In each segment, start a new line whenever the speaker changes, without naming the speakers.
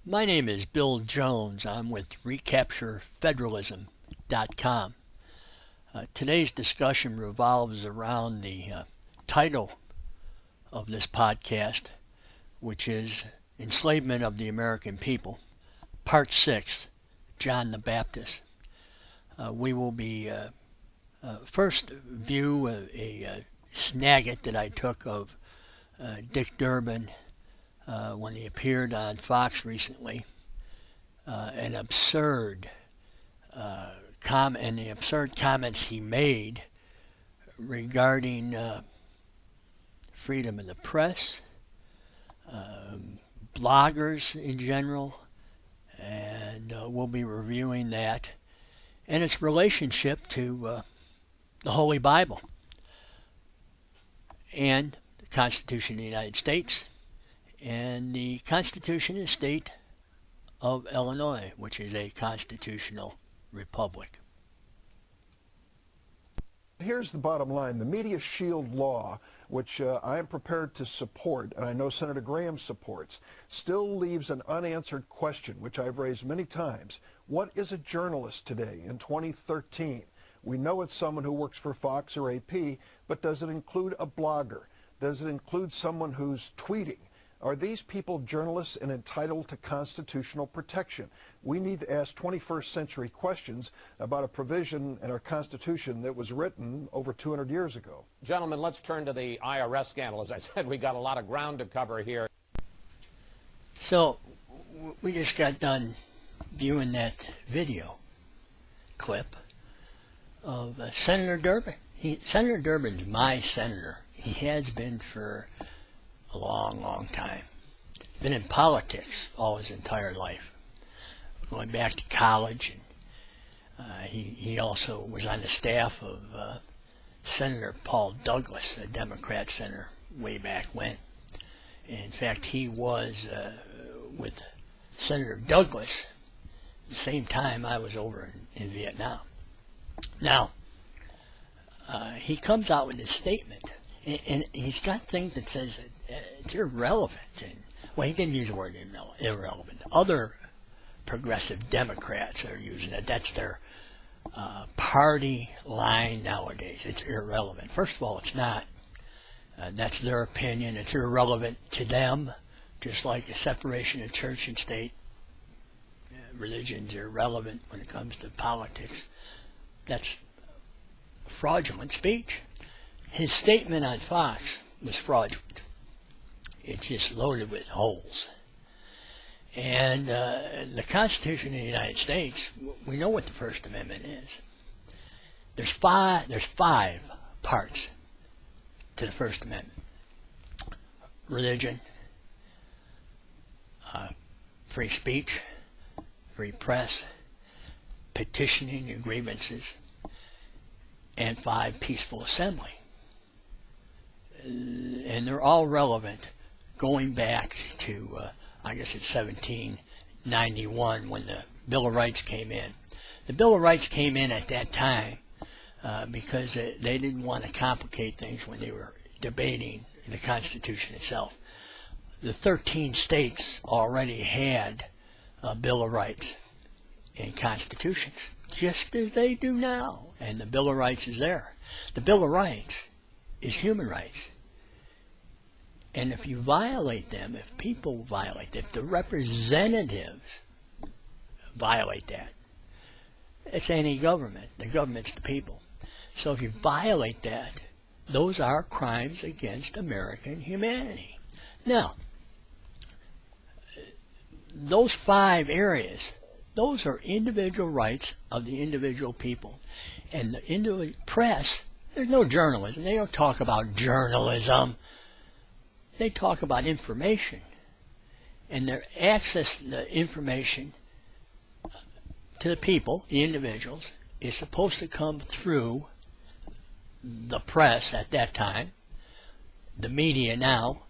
My name is Bill Jones. I'm with recapturefederalism.com. Today's discussion revolves around the title of this podcast, which is Enslavement of the American People, Part 6, John the Baptist. We will be first view a snagget that I took of Dick Durbin when he appeared on Fox recently, an absurd and the absurd comments he made regarding freedom of the press, bloggers in general, and we'll be reviewing that and its relationship to the Holy Bible and the Constitution of the United States and the Constitution of the State of Illinois, which is a constitutional republic.
Here's the bottom line. The Media Shield law, which I am prepared to support, and I know Senator Graham supports, still leaves an unanswered question, which I've raised many times. What is a journalist today in 2013? We know it's someone who works for Fox or AP, but does it include a blogger? Does it include someone who's tweeting? Are these people journalists and entitled to constitutional protection? We need to ask 21st century questions about a provision in our Constitution that was written over 200 years ago.
Gentlemen, let's turn to the IRS scandal. As I said, we got a lot of ground to cover here.
So we just got done viewing that video clip of Senator Durbin. Senator Durbin's my senator. He has been for a long time. Been in politics all his entire life, going back to college. And he also was on the staff of Senator Paul Douglas, a Democrat senator, way back when. In fact, he was with Senator Douglas at the same time I was over in Vietnam. Now, he comes out with this statement, and he's got things that says it's irrelevant. And, well, he didn't use the word irrelevant. Other progressive Democrats are using it. That's their party line nowadays. It's irrelevant. First of all, it's not. That's their opinion. It's irrelevant to them, just like the separation of church and state. Religion's irrelevant when it comes to politics. That's fraudulent speech. His statement on Fox was fraudulent. It's just loaded with holes. And the Constitution of the United States, we know what the First Amendment is. There's five parts to the First Amendment: religion, free speech, free press, petitioning your grievances, and 5, peaceful assembly. And they're all relevant going back to, I guess it's 1791 when the Bill of Rights came in. The Bill of Rights came in at that time because they didn't want to complicate things when they were debating the Constitution itself. The 13 states already had a Bill of Rights and constitutions, just as they do now, and the Bill of Rights is there. The Bill of Rights is human rights. And if you violate them, if people violate them, if the representatives violate that, it's anti-government. The government's the people. So if you violate that, those are crimes against American humanity. Now, those 5 areas, those are individual rights of the individual people. And the individual press, there's no journalism. They don't talk about journalism. They talk about information. And their access to the information to the people, the individuals, is supposed to come through the press at that time, the media now,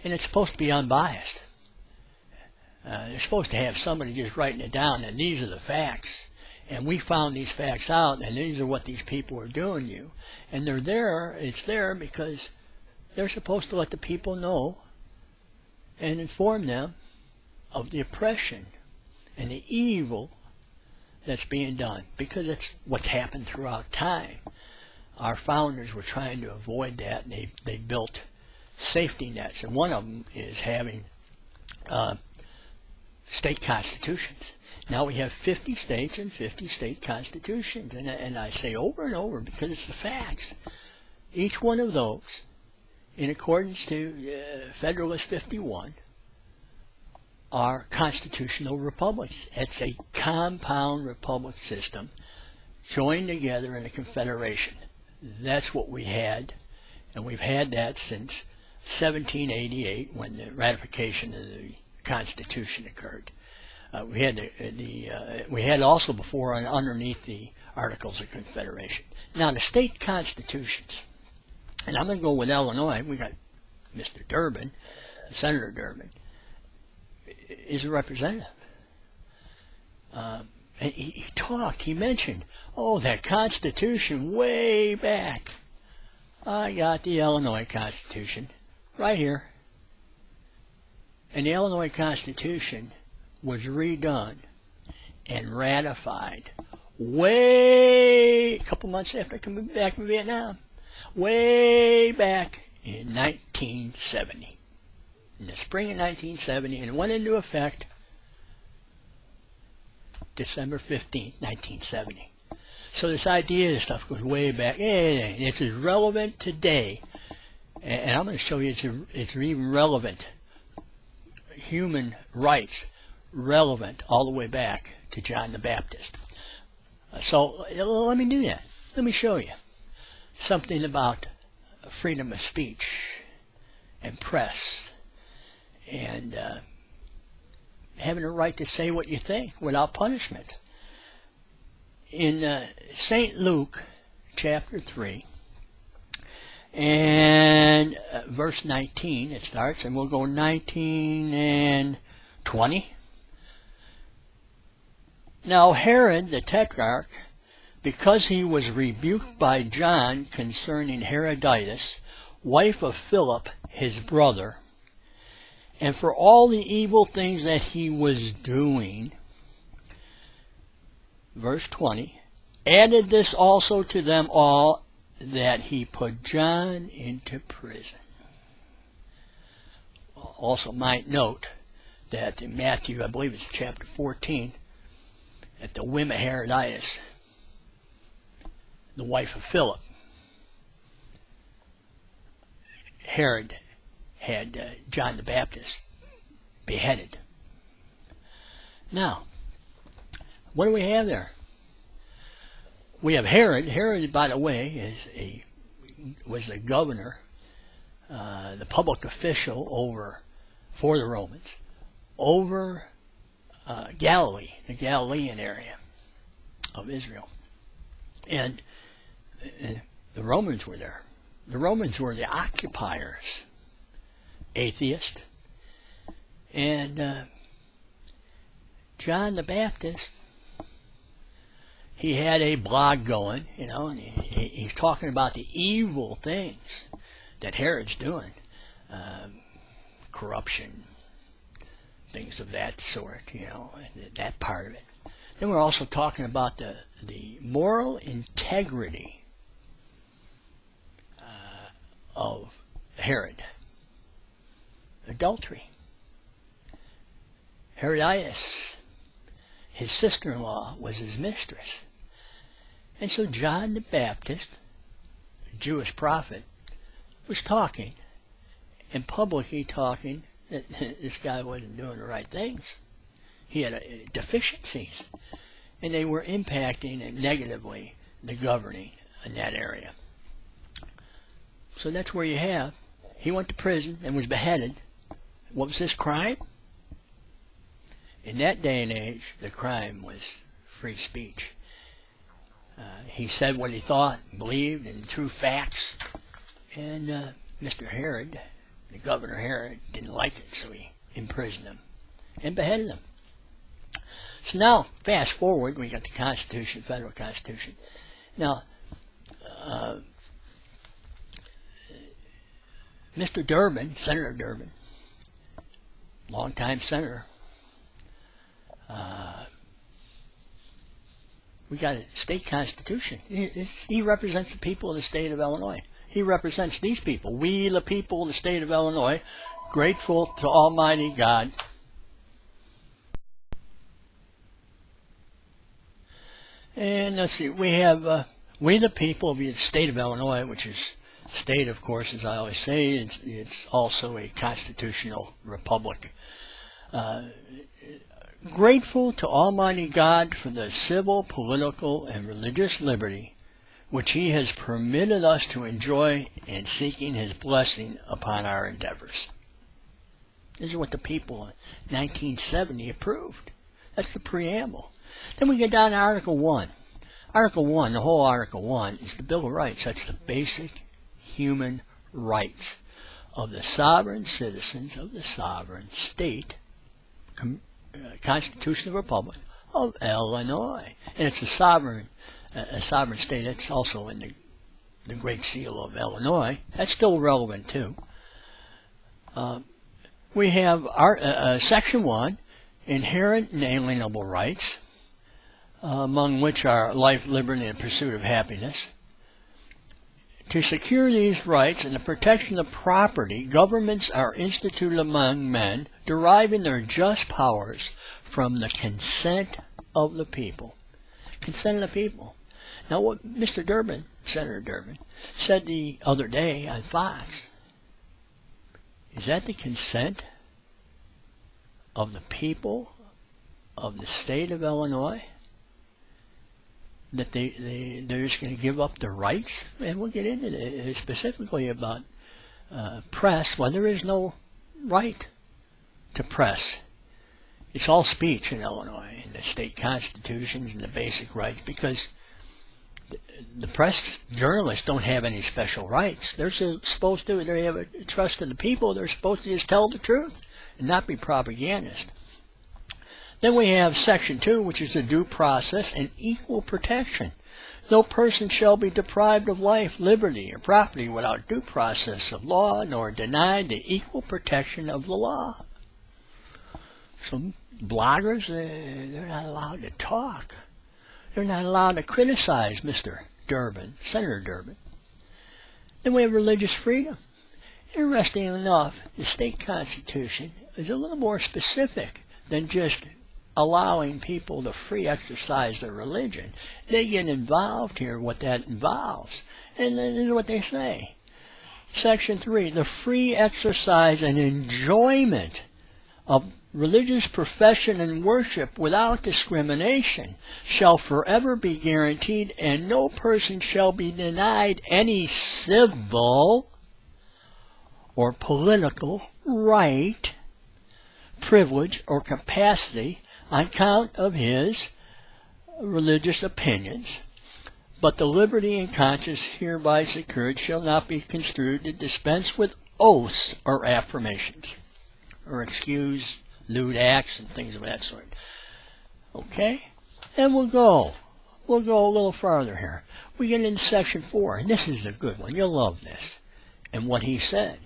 and it's supposed to be unbiased. They're supposed to have somebody just writing it down, and these are the facts, and we found these facts out, and these are what these people are doing to you. And they're there, it's there because they're supposed to let the people know and inform them of the oppression and the evil that's being done, because it's what's happened throughout time. Our founders were trying to avoid that, and they built safety nets, and one of them is having state constitutions. Now we have 50 states and 50 state constitutions, and I say over and over because it's the facts. Each one of those, in accordance to Federalist 51, are constitutional republics. It's a compound republic system joined together in a confederation. That's what we had, and we've had that since 1788 when the ratification of the Constitution occurred. We had also before underneath the Articles of Confederation. Now the state constitutions, and I'm going to go with Illinois. We got Mr. Durbin, Senator Durbin, is a representative. And he talked, he mentioned, oh, that Constitution way back. I got the Illinois Constitution right here. And the Illinois Constitution was redone and ratified a couple months after coming back from Vietnam, way back in 1970. In the spring of 1970, and it went into effect December 15th, 1970. So this idea of stuff goes way back. It's as relevant today, and I'm going to show you it's even relevant. Human rights relevant all the way back to John the Baptist. So let me do that. Let me show you something about freedom of speech and press and having a right to say what you think without punishment. In St. Luke chapter 3 and verse 19 it starts, and we'll go 19 and 20. Now Herod the Tetrarch, because he was rebuked by John concerning Herodias, wife of Philip his brother, and for all the evil things that he was doing, verse 20, added this also to them all, that he put John into prison. Also might note that in Matthew, I believe it's chapter 14, at the whim of Herodias, the wife of Philip, Herod had John the Baptist beheaded. Now, what do we have there? We have Herod. Herod, by the way, was the governor, the public official for the Romans, over Galilee, the Galilean area of Israel. And the Romans were there. The Romans were the occupiers, atheist. And John the Baptist, he had a blog going, and he's talking about the evil things that Herod's doing, corruption, things of that sort, that part of it. Then we're also talking about the moral integrity of Herod. Adultery. Herodias, his sister-in-law, was his mistress. And so John the Baptist, a Jewish prophet, was talking, and publicly talking, that this guy wasn't doing the right things. He had deficiencies, and they were impacting negatively the governing in that area. So that's where you have, he went to prison and was beheaded. What was his crime? In that day and age, the crime was free speech. He said what he thought, believed, and true facts. And Mr. Herod, the governor Herod, didn't like it, so he imprisoned him and beheaded him. So now, fast forward, we got the Constitution, Federal Constitution. Now, Mr. Durbin, Senator Durbin, longtime senator, We got a state constitution. He represents the people of the state of Illinois. He represents these people. We, the people of the state of Illinois, grateful to Almighty God. And let's see, we have, we the people of the state of Illinois, which is state, of course, as I always say, it's also a constitutional republic. Grateful to Almighty God for the civil, political, and religious liberty which He has permitted us to enjoy, and seeking His blessing upon our endeavors. This is what the people in 1970 approved. That's the preamble. Then we get down to Article 1. Article 1, the whole Article 1, is the Bill of Rights. That's the basic human rights of the sovereign citizens of the sovereign state, constitutional republic of Illinois. And it's a sovereign state. That's also in the Great Seal of Illinois. That's still relevant too. We have Section 1, inherent and inalienable rights, among which are life, liberty, and pursuit of happiness. To secure these rights and the protection of property, governments are instituted among men, deriving their just powers from the consent of the people. Consent of the people. Now, what Mr. Durbin, Senator Durbin, said the other day on Fox, is that the consent of the people of the state of Illinois? That they're just going to give up their rights? And we'll get into it specifically about press. Well, there is no right to press. It's all speech in Illinois, in the state constitutions and the basic rights, because the press, journalists don't have any special rights. They're supposed to, they have a trust in the people. They're supposed to just tell the truth and not be propagandists. Then we have Section 2, which is the due process and equal protection. No person shall be deprived of life, liberty, or property without due process of law, nor denied the equal protection of the law. Some bloggers, they're not allowed to talk. They're not allowed to criticize Mr. Durbin, Senator Durbin. Then we have religious freedom. Interesting enough, the state constitution is a little more specific than just allowing people to free exercise their religion. They get involved here, what that involves. And this is what they say. Section 3, the free exercise and enjoyment of religious profession and worship without discrimination shall forever be guaranteed, and no person shall be denied any civil or political right, privilege, or capacity on account of his religious opinions, but the liberty and conscience hereby secured shall not be construed to dispense with oaths or affirmations, or excuse lewd acts and things of that sort. Okay? And we'll go a little farther here. We get into Section 4, and this is a good one. You'll love this. And what he said,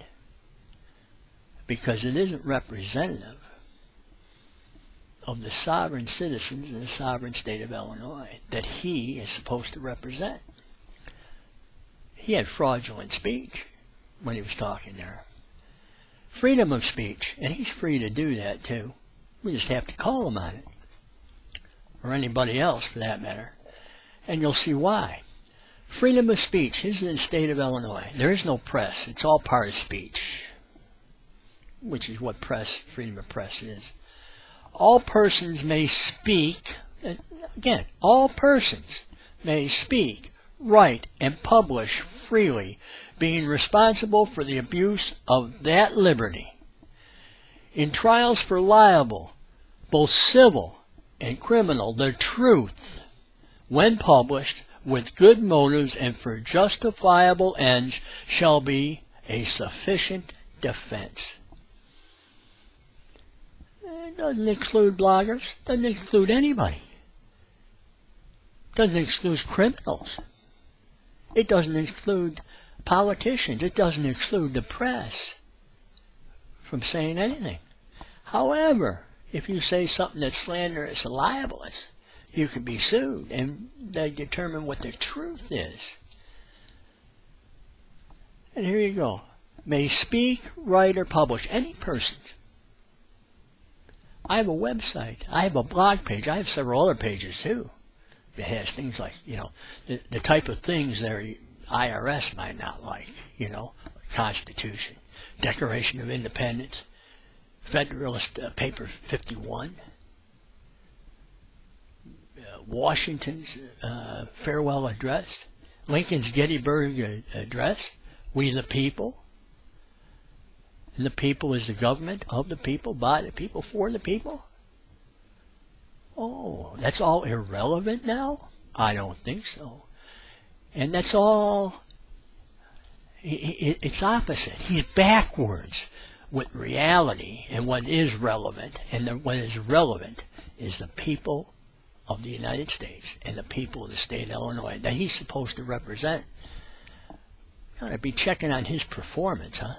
because it isn't representative of the sovereign citizens in the sovereign state of Illinois that he is supposed to represent. He had fraudulent speech when he was talking there. Freedom of speech, and he's free to do that too. We just have to call him on it, or anybody else for that matter, and you'll see why. Freedom of speech. This is in the state of Illinois. There is no press. It's all part of speech, which is what freedom of press is. All persons may speak, again, all persons may speak, write, and publish freely, being responsible for the abuse of that liberty. In trials for liable, both civil and criminal, the truth, when published with good motives and for justifiable ends, shall be a sufficient defense. It doesn't exclude bloggers, doesn't exclude anybody. Doesn't exclude criminals. It doesn't exclude politicians. It doesn't exclude the press from saying anything. However, if you say something that's slanderous and libelous, you could be sued, and they determine what the truth is. And here you go. May speak, write, or publish, any person. I have a website. I have a blog page. I have several other pages too. It has things like, the type of things that IRS might not like, Constitution, Declaration of Independence, Federalist Paper 51, Washington's Farewell Address, Lincoln's Gettysburg Address, We the People, and the people is the government, of the people, by the people, for the people. Oh, that's all irrelevant now? I don't think so. And that's all, it's opposite. He's backwards with reality and what is relevant. And what is relevant is the people of the United States and the people of the state of Illinois that he's supposed to represent. You ought to be checking on his performance, huh?